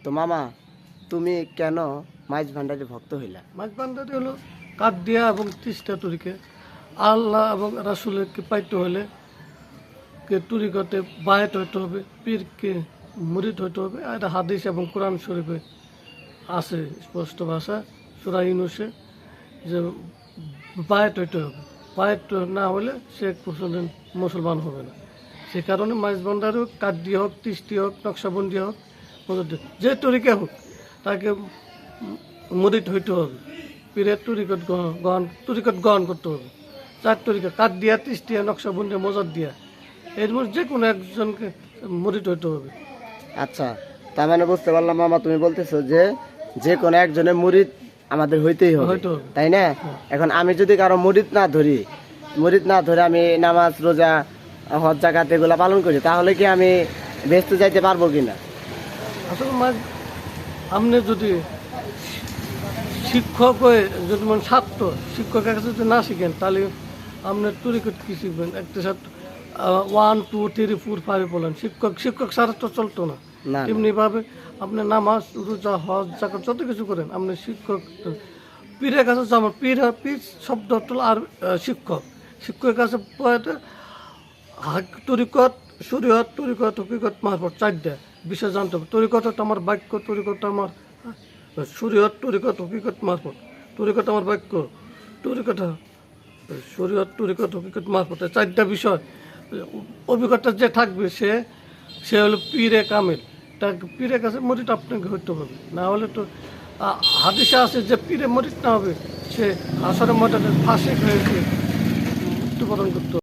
তো মামা, তুমি কেন মাইজ ভান্ডারি ভক্ত হইলা? মাছ বান্ধারি হলো কাদিয়া এবং তিস্তা তরিকে আল্লাহ এবং রাসুলকে পাইতে হলে কে তরিকতে বায়াত হইতে হবে, পীরকে মুরিদ হইতে হবে। আর এটা হাদিস এবং কোরআন শরীফে আছে স্পষ্ট ভাষা, সূরা ইউনূসে, যে বায়াত হইতে হবে। বায়াত না হলে সে মুসলমান হবে না। সে কারণে মাছ ভান্ডারি হোক, কাদিয়া হোক, তিস্তি হোক, নকশাবন্দি হোক, যে তরিকা হোক, তাকে মুরিদ হইতে হবে। পীরের তরিকত গ্রহণ করতে হবে। চার তরিকা কাদিয়া, তিস্তিয়া, নকশাবন্দি, মোজাদ্দিয়া, এর মধ্যে যে কোনো একজনকে মুরিদ হইতে হবে। আচ্ছা, তার মানে বুঝতে পারলাম মামা, তুমি বলতেছো যে যে কোনো একজনের মুরিদ আমাদের হইতেই হবে, হইতে হবে। তাই না? এখন আমি যদি কারো মুরিদ না ধরে আমি নামাজ, রোজা, হজ, যাকাত এগুলা পালন করি, তাহলে কি আমি বেহেশতে যাইতে পারবো কিনা? আসলে আপনি যদি শিক্ষক হয়ে যদি ছাত্র শিক্ষকের কাছে যদি না শিখেন, তাহলে আপনার তরিকত কি শিখবেন? একটা সাথে 1 2 3 4 5 বলেন, শিক্ষক ছাড়া তো চলতো না। না, তেমনিভাবে আপনি নামাজ, রোজা, হজ, জাকাত যত কিছু করেন, আপনি শিক্ষক পীরের কাছে যেমন পীর শব্দ হলো আর শিক্ষকের কাছে তরিকত, শরীয়ত, তরিকত, হকিকত, মারফত, চারটা বিষয় জানতে হবে। তরিকত আমার বাক্য, তরিকত আমার শরীয়ত, তরিকত, হকিকত, মারফত, তরিকত আমার বাক্য, তরিকত শরীয়ত, তরিকত, হকিকত, মারফত, চারটা বিষয় অভিজ্ঞতা যে থাকবে সে হলো পীরে কামেল। তার পীরের কাছে মরিদ আপনাকে হইতে হবে। না হলে তো হাদিসে আছে যে পীরে মরিদ না হবে, সে আসরে ময়দানে ফাঁসি হয়েছে মৃত্যুবরণ করতে হবে।